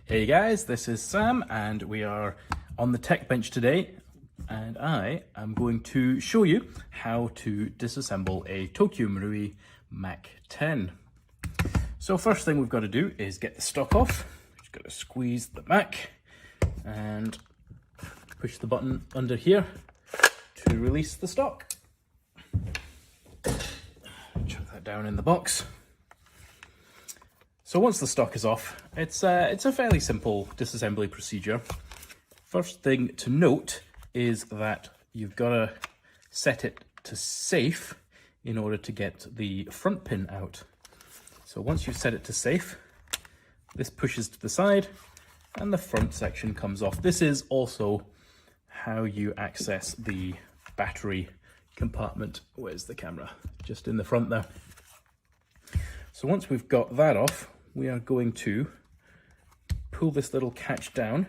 Hey guys, this is Sam and we are on the tech bench today, and I am going to show you how to disassemble a Tokyo Marui Mac10. So first thing we've got to do is get the stock off. Just got to squeeze the Mac and push the button under here to release the stock. Chuck that down in the box. So once the stock is off, it's a fairly simple disassembly procedure. First thing to note is that you've got to set it to safe in order to get the front pin out. So once you've set it to safe, this pushes to the side and the front section comes off. This is also how you access the battery compartment. Where's the camera? Just in the front there. So once we've got that off, we are going to pull this little catch down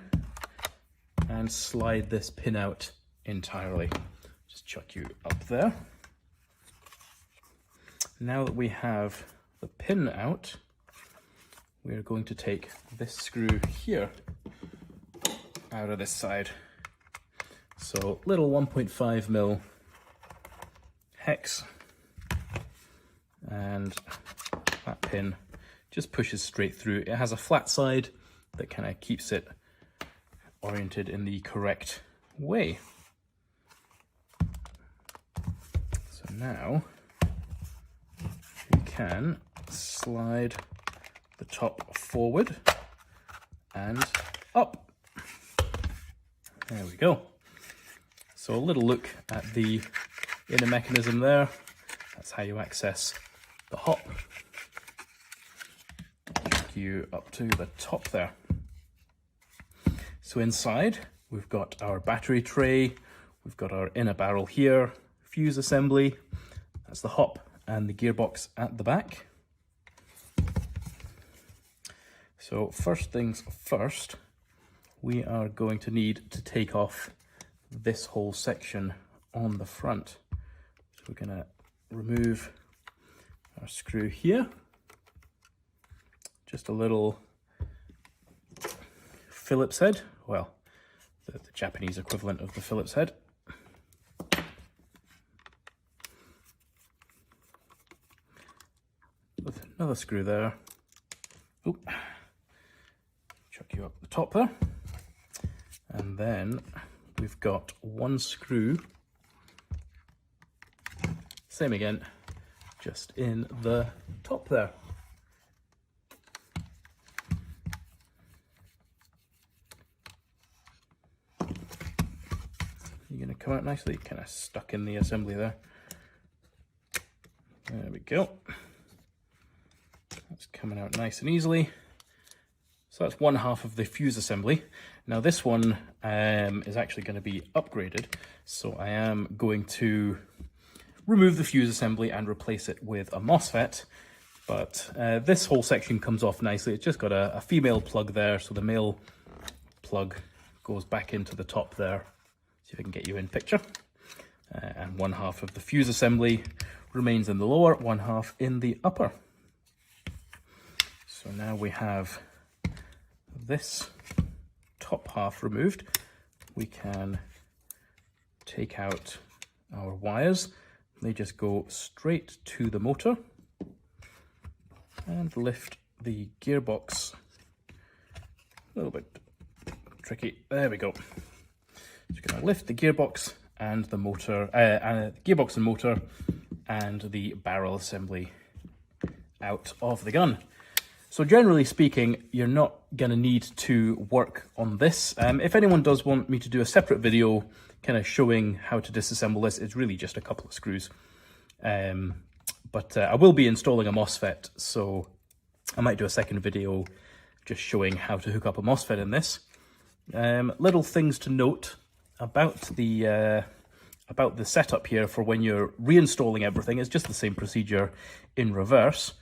and slide this pin out entirely. Just chuck you up there. Now that we have the pin out, we are going to take this screw here out of this side. So little 1.5mm hex, and that pin just pushes straight through. It has a flat side that kind of keeps it oriented in the correct way. So now we can slide the top forward and up. There we go. So a little look at the inner mechanism there. That's how you access the hop. You up to the top there. So inside we've got our battery tray, we've got our inner barrel here, fuse assembly, that's the hop, and the gearbox at the back. So first things first, we are going to need to take off this whole section on the front. So we're going to remove our screw here. Just a little Phillips head, well, the Japanese equivalent of the Phillips head. With another screw there. Oop. Chuck you up the top there. And then we've got one screw, same again, just in the top there. You're going to come out nicely, kind of stuck in the assembly there. There we go. That's coming out nice and easily. So that's one half of the fuse assembly. Now this one is actually going to be upgraded. So I am going to remove the fuse assembly and replace it with a MOSFET. But this whole section comes off nicely. It's just got a female plug there. So the male plug goes back into the top there. See if I can get you in picture. And one half of the fuse assembly remains in the lower, one half in the upper. So now we have this top half removed. We can take out our wires. They just go straight to the motor and lift the gearbox. A little bit tricky. There we go. Just going to lift the gearbox and the motor, gearbox and motor, and the barrel assembly out of the gun. So generally speaking, you're not going to need to work on this. If anyone does want me to do a separate video kind of showing how to disassemble this, it's really just a couple of screws. But I will be installing a MOSFET, so I might do a second video just showing how to hook up a MOSFET in this. Little things to note about the setup here for when you're reinstalling everything. It's just the same procedure in reverse.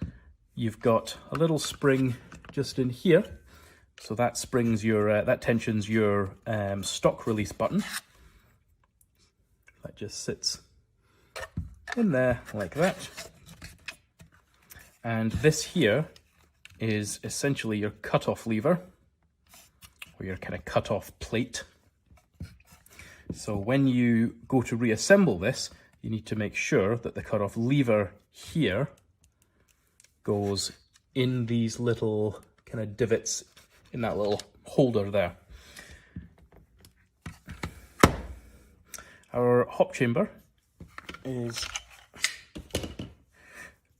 You've got a little spring just in here, so that springs your that tensions your stock release button. That just sits in there like that. And this here is essentially your cutoff lever. or your kind of cut-off plate. So when you go to reassemble this, you need to make sure that the cut-off lever here goes in these little kind of divots in that little holder there. Our hop chamber is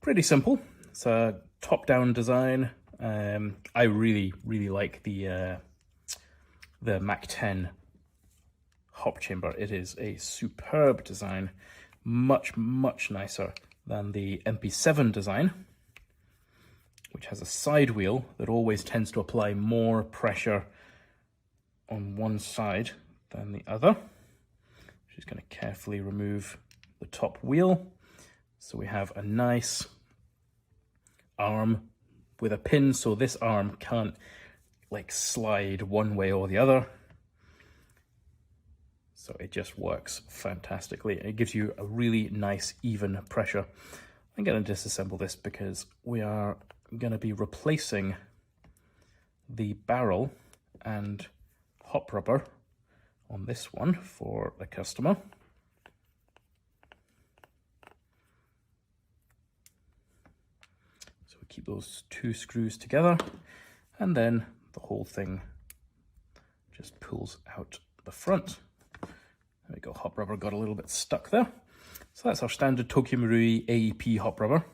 pretty simple. It's a top-down design. I really like the Mac10 hop chamber. It is a superb design, much nicer than the MP7 design, which has a side wheel that always tends to apply more pressure on one side than the other. Just going to carefully remove the top wheel. So we have a nice arm with a pin, so this arm can't like slide one way or the other. So it just works fantastically. It gives you a really nice even pressure. I'm going to disassemble this because we are going to be replacing the barrel and hop rubber on this one for the customer. So we keep those two screws together, and then the whole thing just pulls out the front. There we go, hop rubber got a little bit stuck there. So that's our standard Tokyo Marui AEP hop rubber.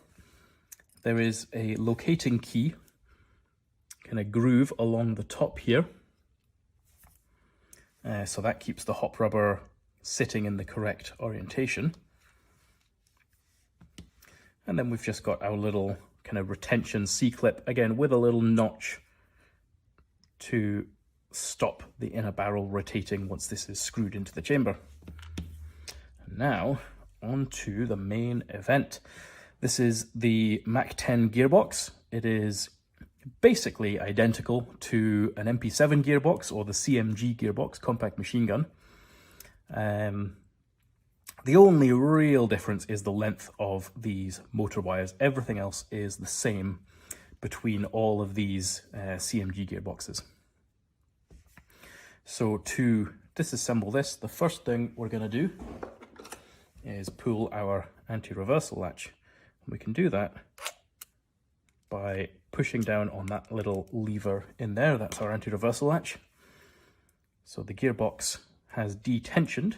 There is a locating key, kind of groove along the top here. So that keeps the hop rubber sitting in the correct orientation. And then we've just got our little kind of retention C-clip, again with a little notch to stop the inner barrel rotating once this is screwed into the chamber. And now on to the main event. This is the Mac10 gearbox. It is basically identical to an MP7 gearbox or the CMG gearbox, compact machine gun. The only real difference is the length of these motor wires. Everything else is the same between all of these CMG gearboxes. So to disassemble this, the first thing we're going to do is pull our anti-reversal latch. We can do that by pushing down on that little lever in there. That's our anti-reversal latch. So the gearbox has detensioned.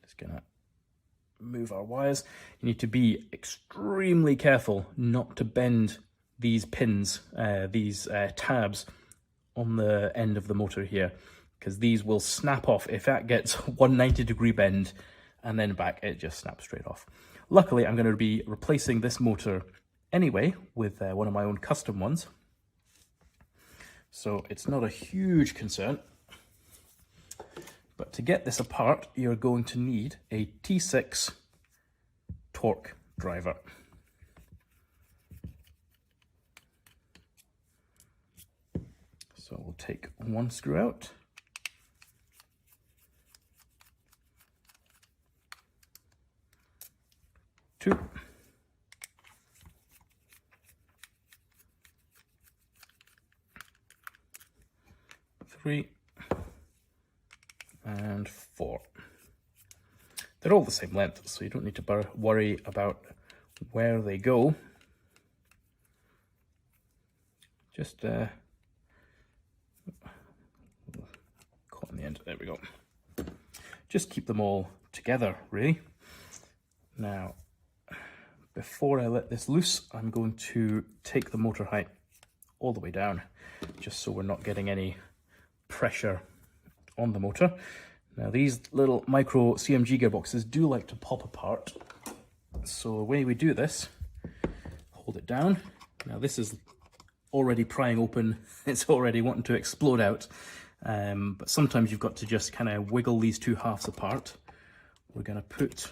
Just gonna move our wires. You need to be extremely careful not to bend these pins, these tabs on the end of the motor here, because these will snap off. If that gets 190-degree bend and then back, it just snaps straight off. Luckily, I'm going to be replacing this motor anyway with one of my own custom ones, so it's not a huge concern. But to get this apart, you're going to need a T6 torque driver. So we'll take one screw out. Two. Three. And four. They're all the same length, so you don't need to worry about where they go. Just caught in the end. There we go. Just keep them all together, really. Now, before I let this loose, I'm going to take the motor height all the way down, just so we're not getting any pressure on the motor. Now these little micro CMG gearboxes do like to pop apart. So the way we do this, hold it down. Now this is already prying open, it's already wanting to explode out. But sometimes you've got to just kind of wiggle these two halves apart. We're going to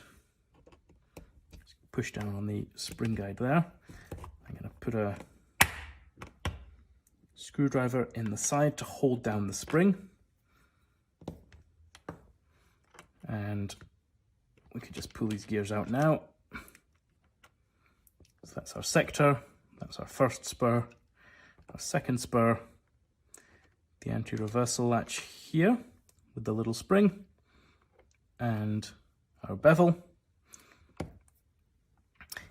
push down on the spring guide there. I'm going to put a screwdriver in the side to hold down the spring. And we can just pull these gears out now. So that's our sector, that's our first spur, our second spur, the anti-reversal latch here with the little spring and our bevel.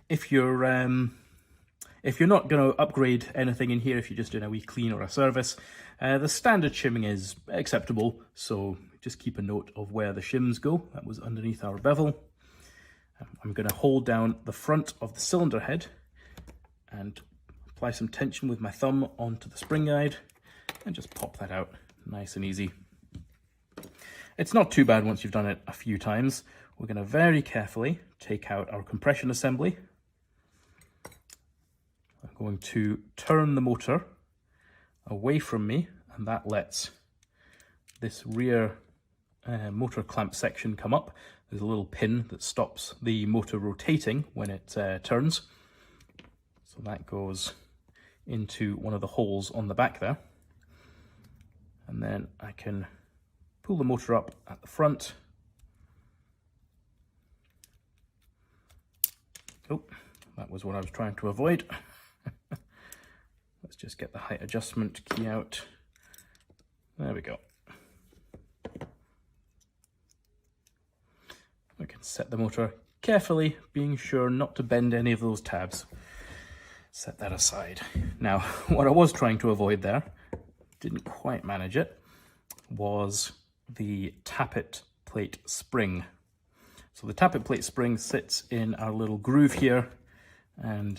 If you're not going to upgrade anything in here, if you're just doing a wee clean or a service, the standard shimming is acceptable, so just keep a note of where the shims go. That was underneath our bevel. I'm going to hold down the front of the cylinder head and apply some tension with my thumb onto the spring guide and just pop that out nice and easy. It's not too bad once you've done it a few times. We're going to very carefully take out our compression assembly. I'm going to turn the motor away from me, and that lets this rear motor clamp section come up. There's a little pin that stops the motor rotating when it turns. So that goes into one of the holes on the back there. And then I can pull the motor up at the front. Oh, that was what I was trying to avoid. Let's just get the height adjustment key out. There we go. We can set the motor carefully, being sure not to bend any of those tabs. Set that aside. Now, what I was trying to avoid there, didn't quite manage it, was the tappet plate spring. So the tappet plate spring sits in our little groove here, and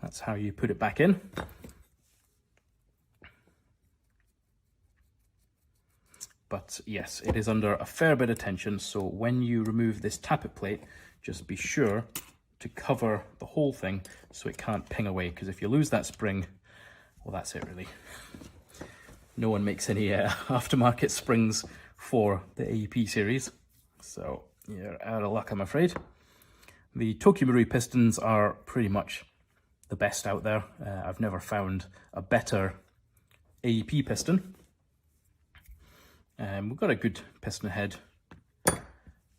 that's how you put it back in. But yes, it is under a fair bit of tension, so when you remove this tappet plate, just be sure to cover the whole thing so it can't ping away, because if you lose that spring, well, that's it really. No one makes any aftermarket springs for the AEP series, so you're out of luck, I'm afraid. The Tokyo Marui pistons are pretty much the best out there. I've never found a better AEP piston. We've got a good piston head.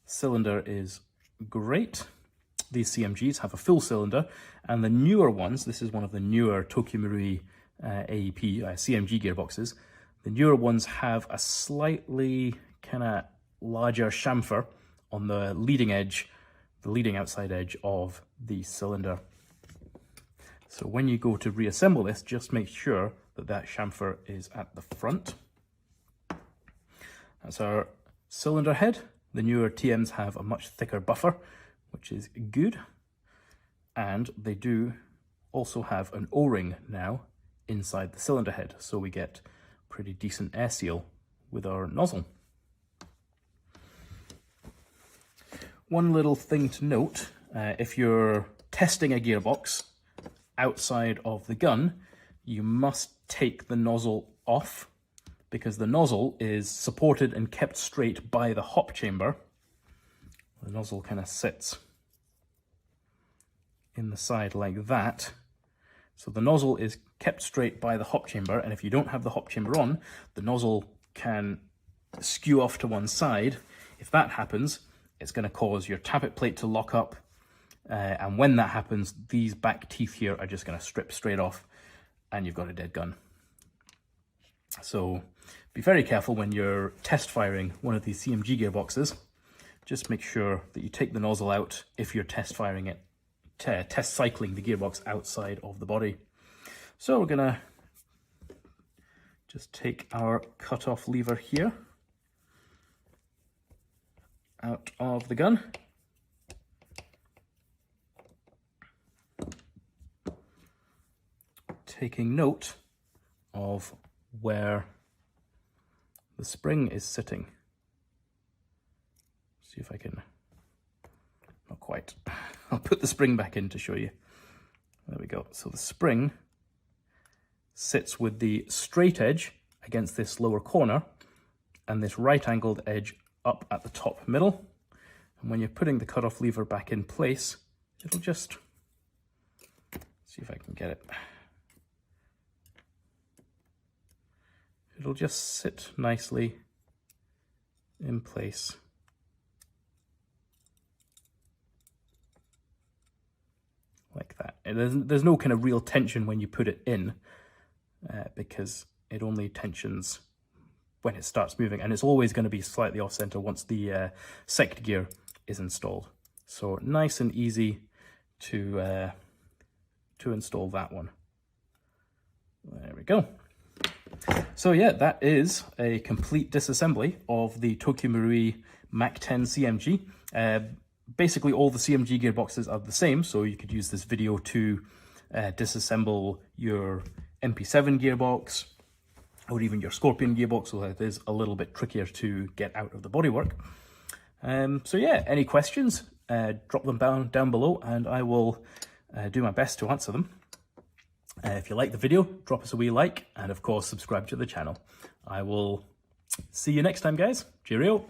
Cylinder is great. These CMGs have a full cylinder, and the newer ones, this is one of the newer Tokyo Marui AEP CMG gearboxes. The newer ones have a slightly kind of larger chamfer on the leading edge, the leading outside edge of the cylinder. So when you go to reassemble this, just make sure that that chamfer is at the front. That's our cylinder head. The newer TMs have a much thicker buffer, which is good. And they do also have an O-ring now inside the cylinder head, so we get pretty decent air seal with our nozzle. One little thing to note, if you're testing a gearbox outside of the gun, you must take the nozzle off, because the nozzle is supported and kept straight by the hop chamber. The nozzle kind of sits in the side like that. So the nozzle is kept straight by the hop chamber, and if you don't have the hop chamber on, the nozzle can skew off to one side. If that happens, it's going to cause your tappet plate to lock up, and when that happens, these back teeth here are just going to strip straight off, and you've got a dead gun. So be very careful when you're test firing one of these CMG gearboxes. Just make sure that you take the nozzle out if you're test firing it, test cycling the gearbox outside of the body. So we're gonna just take our cutoff lever here out of the gun. Taking note of where the spring is sitting. See if I can, not quite. I'll put the spring back in to show you. There we go. So the spring sits with the straight edge against this lower corner and this right angled edge up at the top middle. And when you're putting the cutoff lever back in place, it'll just, see if I can get it. It'll just sit nicely in place. Like that. there's no kind of real tension when you put it in, because it only tensions when it starts moving, and it's always going to be slightly off center once the sect gear is installed. So nice and easy to install that one. There we go. So yeah, that is a complete disassembly of the Tokyo Marui Mac10 CMG. Basically all the CMG gearboxes are the same, so you could use this video to disassemble your MP7 gearbox, or even your Scorpion gearbox, so it is a little bit trickier to get out of the bodywork. So yeah, any questions, drop them down below, and I will do my best to answer them. If you like the video, drop us a wee like, and of course subscribe to the channel. I will see you next time, guys. Cheerio!